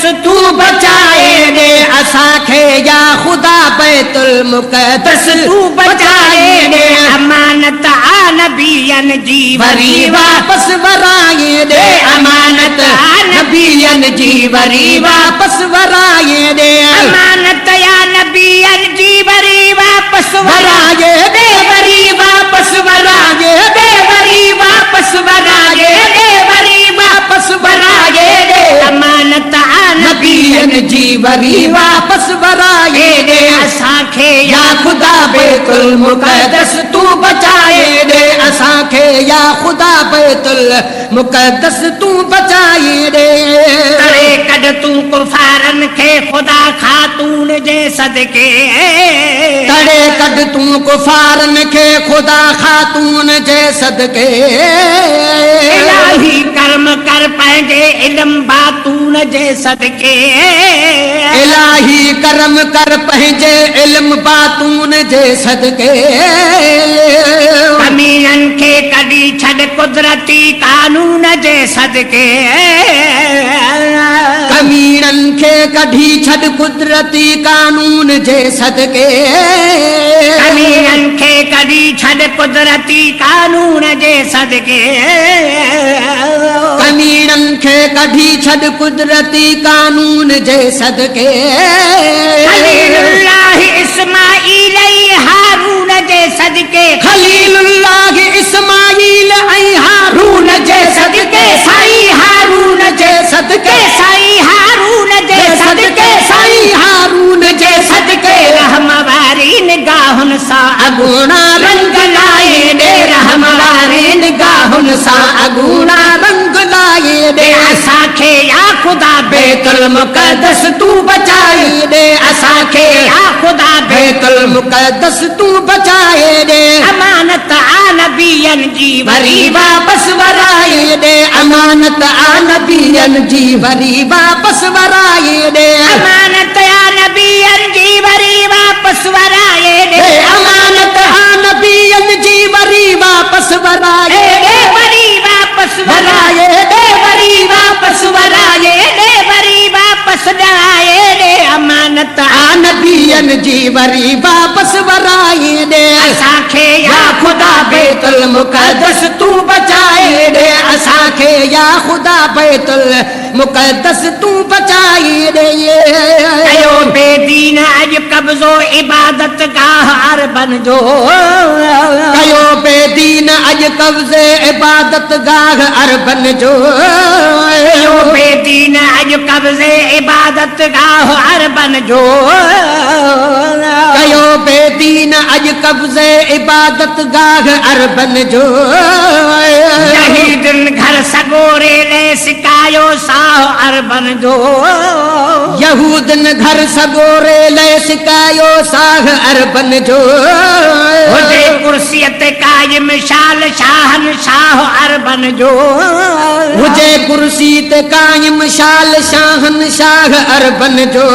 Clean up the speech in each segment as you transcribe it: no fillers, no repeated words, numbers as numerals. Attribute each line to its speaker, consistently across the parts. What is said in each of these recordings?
Speaker 1: मुक़द्दस तू बचाए दे असांखे या ख़ुदा बैतुल मुक़द्दस तू बचाए दे अमानत आ नबियन जी वरी वापस वराए दे अमानत आ नबियन जी वरी वापस वराए दे अमानत या नबियन जी वरी वापस वराए दे वरी वापस वराए दे वरी वापस वराए दे वरी वापस वराए दे अमानत आ नबियन जी वरी वापस वराए दे असांखे या ख़ुदा बैतुल मुक़द्दस तू बचाए दे असांखे या ख़ुदा बैतुल मुक़द्दस तू बचाए दे करे कढ तू कुफारन खे ख़ुदा खातून जे सदके करे कढ तू कुफारन खे ख़ुदा खातून जे सदके इलाही कर्म कर पंहिंजे इल्म बातून जे सदके इलाही कर्म कर पंहिंजे इल्म बातून जे सदके कमीनन खे कढी छॾ कुदरती कानून जे सदके कमीनन खे कढी छॾ कुदरती कानून जे सदके कमीनन खे कढी छॾ कुदरती कानून जे सदके कमीनन खे कढी छॾ कुदरती कानून जे सदके खलीलुल्लाह इस्माईल हारून जे सदके खलीलुल्लाह इस्माईल ऐं हारून जे सदके साईं हारून जे सदके साईं हारून जे सदके साईं हारून जे सदके रहम वारी निगाहुनि सां अगूणा रंग लाए दे रहम वारी निगाहुनि सां अगूणा रंग लाए दे असांखे या ख़ुदा बैतुल मुक़द्दस तू बचाए दे असांखे या ख़ुदा बैतुल मुक़द्दस तू बचाए दे अमानत आ नबियन जी वरी वापस वराए दे अमानत आ नबियन जी वरी वापस वराए दे अमानत आ नबियन जी वरी वापस वराए दे अमानत आ नबियन जी वरी वापस वराए दे वरी वापस वराए दे वरी वापस वराए दे वरी वापस वराए दे अमानत आ नबियन जी वरी वापस वराए दे असांखे या ख़ुदा बैतुल मुक़द्दस तू बचाए दे असांखे या ख़ुदा बैतुल मुक़द्दस तू बचाए दे कयो बेदीन अॼु कब्ज़ो इबादत गाह अरबन जो कयो बेदीन अॼु कब्ज़े इबादत गाह अरबन जो कयो बेदीन अॼु कब्ज़े इबादत गाह अरबन जो कयो बेदीन अॼु कब्ज़े इबादत गाह अरबन जो यहीदन घर सगोरे ले सिकायो साह अरबन जो यहूदन घर सगोरे ले सिकायो साह अरबन जो हुजे कुर्सीअ ते कायम शाल शाहन शाह अरबन जो हुजे कुर्सी ते कायम शाल शाहन शाह अरबन जो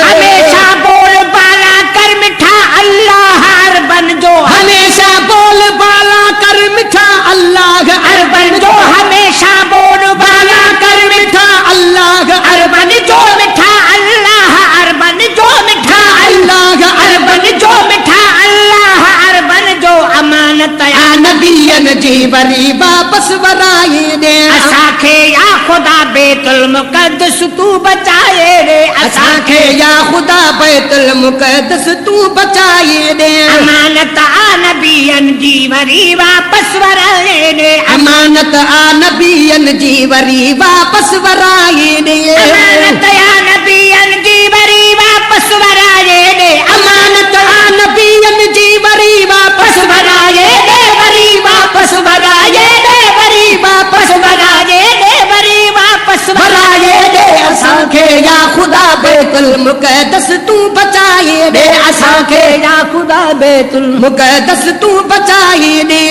Speaker 1: हमेशा बोल बाला कर मिठा अल्लाह अरबन जो हमेशा बोल बाला कर मिठा अल्लाह अरबन जो हमेशा बोल बाला कर मिठा अल्लाह अरबन जो मिठा अल्लाह अरबन जो मिठा अल्लाह अरबन जो मिठा अल्लाह अरबन जो अमानत आ नबियन जी वरी वापस वराए दे असांखे या ख़ुदा बैतुल मुक़द्दस तू बचाए दे असांखे या ख़ुदा बैतुल मुक़द्दस तू बचाए दे अमानत आ नबियन जी वरी वापस वराए दे अमानत आ नबियन जी वरी वापस वराए दे अमानत आ नबियन जी वरी वापस वराए दे अमानत आ नबियन जी वरी वापस वराए दे वरी वापस वराए दे वरी वापस वराए दे वरी वापस वराए दे असांखे या ख़ुदा बैतुल मुक़द्दस तू बचाए दे असांखे या ख़ुदा बैतुल मुक़द्दस तू बचाए दे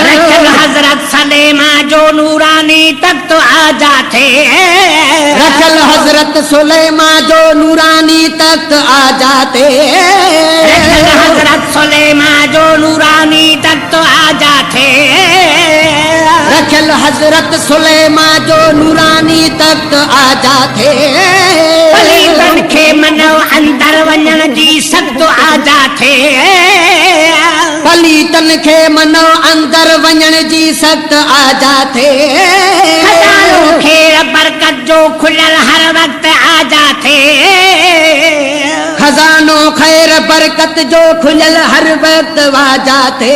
Speaker 1: रखल हज़रत सलेमा जो नूरानी तख्त आजा थे रखल हज़रत सुलेमा जो नूरानी तख्त आजा थे रखल हज़रत सुलेमा जो नूरानी तख्त आजा थे रखियल हजरत सुलेमा जो नूरानी तख्त आजा थे पलीतन खे मनो अंदर वञण जी सख्त आजा थे पलीतन खे मनो अंदर वञण जी सख्त आजा थे खजानो खेर बरकत जो खुलियल हर वक्त आजा थे खजानो खैर बरकत जो खुलियल हर वक्त वाजा थे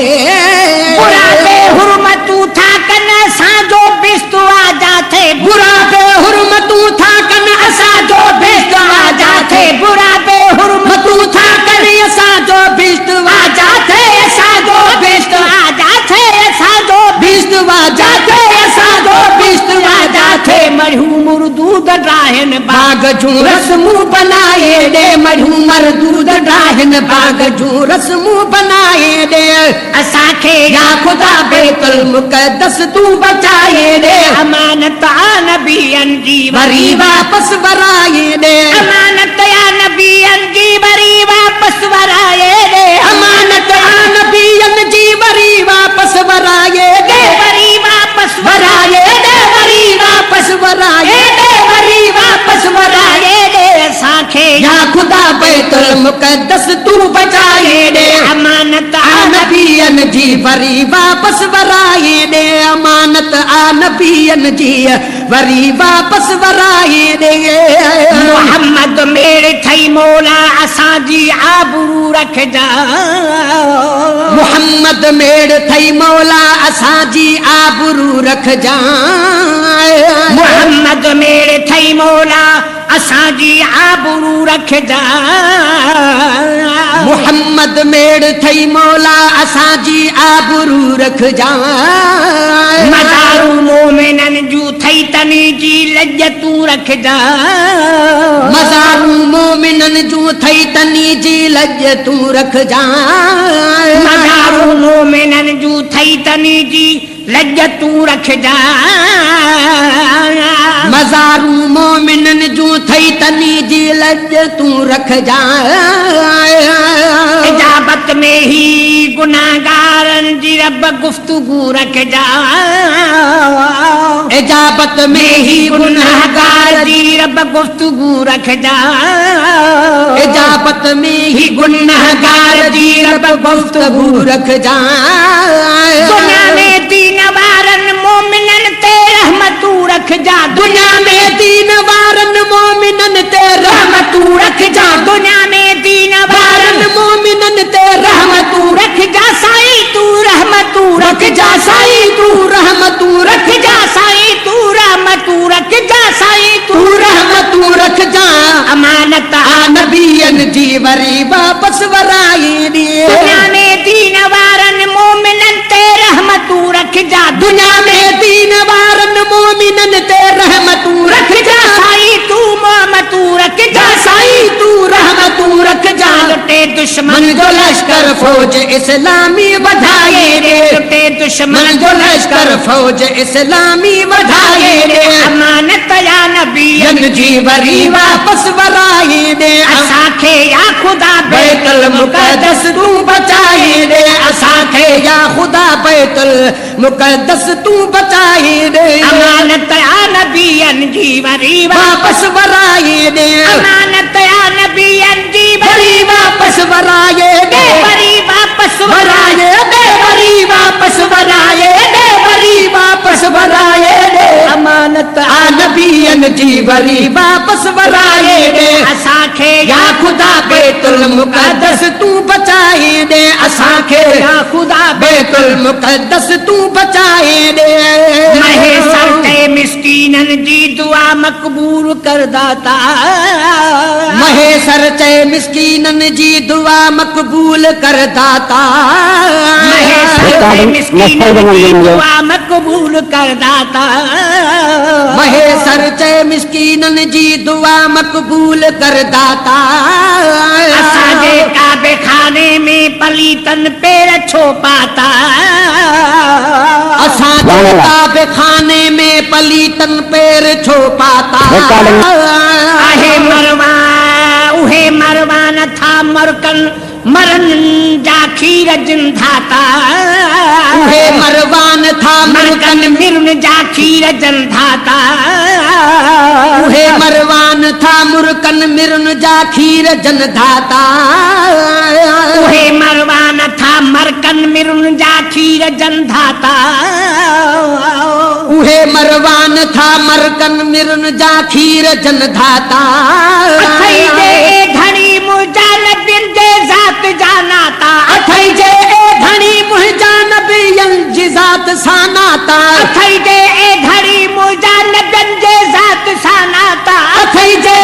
Speaker 1: बुरा बेहुरमतूं था कन असांजो बिस्त आजा थे बुरा बेहुरमतूं था कन असांजो बिस्त आजा थे बुरा बेहुरमतूं था कन असांजो बिस्त आजा थे असांजो बिस्त आजा थे असांजो बिस्त आजा थे असांजो बिस्त आजा थे मरियूं मुर्दूद ड्राहिन बाग जूं रस्मूं बनाए ॾे मरियूं मर्दूद ड्राहिन बाग जूं रस्मूं बनाए ॾे असांखे या ख़ुदा बैतुल मुक़द्दस तूं बचाए ॾे अमानत आ नबियनि जी वरी वापसि वराए ॾे अमानत आ नबियनि जी वरी वापसि वराए ॾे अमानत आ नबियनि जी वरी वापसि वराए ॾे वरी वापसि वराए ॾे वरी वापसि वराए ॾे वरी वापसि वराए ॾे असांखे या ख़ुदा बैतुल मुक़द्दस तूं बचाए ॾे अमानत आ नबियनि जी वरी वापसि वराए ॾे अमानत आ नबियनि जी वरी वापसि वराए ॾे मोहम्मद मेरे ठई मौला असांजी आबरू रखजा मोहम्मद मेरे ठई मौला असांजी आबरू रखजा मोहम्मद मेरे ठई मौला असांजी आबरू रखजा मोहम्मद मेड़ ठई मौला असांजी आबरू रखजा मज़ारू मोमिननि जूं ठई तनी जी लज तूं रखजा मज़ारू मोमिननि जूं ठई तनी जी लज तूं रखजा मज़ारू मोमिननि जूं ठई तनी जी लज तूं रखजा मज़ारू मोमिननि जूं ठई तनी जी लज तूं रखजा इजाबत में ही गुनाहगारनि जी रब गुफ्तगू रखजा इजाबत में ही गुनाहगार जी रब गुफ्तगू रखजा इजाबत में ही गुनाहगार जी रब गुफ्तगू रखजा दुनिया में दीन वारनि मोमिननि ते रहमतूं रखजा दुनिया में दीन वारनि मोमिननि ते रहमतूं रखजा दुनिया में दीन वारनि मोमिननि ते रहमतूं रखजा साईं तूं रहमतूं रखजा साईं तूं रहमतूं रखजा साईं तूं रहमतूं रखजा साईं तूं रहमतूं रखजा अमानत आ नबियनि जी वरी वापसि वराए ॾे दुनिया में दीन वारनि मोमिननि ते रहमतूं रखजा दुनिया में दीन वारनि मोमिननि ते रहमतूं रखजा साईं तूं मोहम्मतूं रखजा साईं तूं रहमतूं रखजा लुटे दुश्मन जो लश्कर फौज इस्लामी वधाए ॾे लुटे दुश्मन जो लश्कर फौज इस्लामी वधाए ॾे अमानत या नबियनि जी वरी वापसि वराए ॾे असांखे या ख़ुदा बैतुल मुक़द्दस तूं बचाए ॾे असांखे या ख़ुदा बैतुल मुक़द्दस तूं बचाए ॾे अमानत या नबियनि जी वरी वापसि वराए ॾे अमानत या नबियनि जी वरी वापसि वराए ॾे वरी वापसि वराए ॾे वरी वापसि वराए ॾे वरी वापसि वराए ॾे अमानत आ नबियनि जी वरी वापसि वराए ॾे असांखे या ख़ुदा बैतुल मुक़द्दस तूं बचाए ॾे असांखे या ख़ुदा बैतुल मुक़द्दस तूं बचाए ॾे महेसर ते मिस्कीननि जी दुआ मक़बूल कर दाता महेसर ते मिस्कीननि जी दुआ मक़बूल कर दाता महेसर ते मिस्कीननि जी दुआ मक़बूल कर दाता महेसर ते मिस्कीननि जी दुआ मक़बूल कर दाता असांजे काबे खाने में पलीतन पेर छो पाता असांजे काबे खाने में पलीतन पेर छो पाता आहे मरवा उहे मरवा नथा मरकन मरन जा खीर जिन धाता
Speaker 2: उहे मरवान था
Speaker 1: मरकन मिरुन जा खीर जन धाता
Speaker 2: उहे मरवान था मुरकन मिरुन जा खीर जन धाता
Speaker 1: उहे मरवान था मरकन मिरुन जा खीर जन धाता
Speaker 2: उहे मरवान था मरकन मिरुन जा खीर जन धाता
Speaker 1: अथई जे धणी मुंहिंजा नबियन जे ज़ात जानाता
Speaker 2: अथई जे धणी मुंहिंजा नबियन जी ज़ात सां नाता
Speaker 1: अथई जे धणी मुंहिंजा नबियन जे ज़ात सां नाता
Speaker 2: अथई जे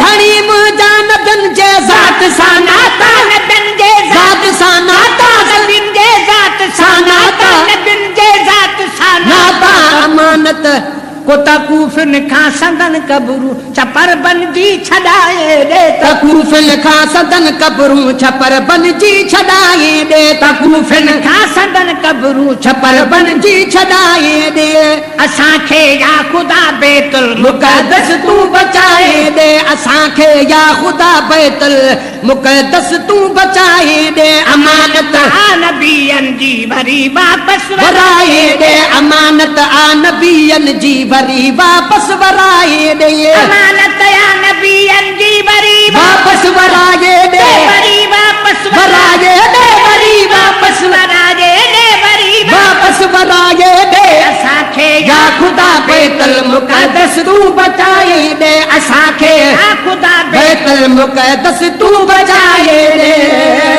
Speaker 2: धणी मुंहिंजा नबियन जे ज़ात सां नाता
Speaker 1: नबियन जे
Speaker 2: ज़ात सां नाता
Speaker 1: नबियन जे ज़ात सां नाता नबियन जे ज़ात सां
Speaker 2: नाता अमानत
Speaker 1: को तकूफिन खां संदन कबरू छपर बनजी छॾाए ॾे
Speaker 2: तकूफिन खां सदन कबरू छपर बनजी छॾाए ॾे
Speaker 1: तकूफिन खां संदन कबरू
Speaker 2: छपर बनजी छॾाए ॾे
Speaker 1: असांखे या ख़ुदा बेतुल
Speaker 2: मुक़दस तूं बचाए ॾे असांखे या ख़ुदा बैतुल मुक़दस तूं बचाए ॾे अमानत
Speaker 1: आ नबियन जी वरी वापस
Speaker 2: वराए ॾे अमानत आ नबियन जी वरी वापस वराए ॾे
Speaker 1: अमानत आ नबियन जी वरी
Speaker 2: वापस वराए ॾे
Speaker 1: वरी वापस
Speaker 2: वराए ॾे वरी वापस
Speaker 1: वराए ॾे वरी
Speaker 2: वापस वराए ॾे
Speaker 1: असांखे
Speaker 2: या ख़ुदा बैतुल मुक़दस तूं बचाए ॾे असांखे
Speaker 1: या ख़ुदा
Speaker 2: बैतुल मुक़दस तूं बचाए ॾे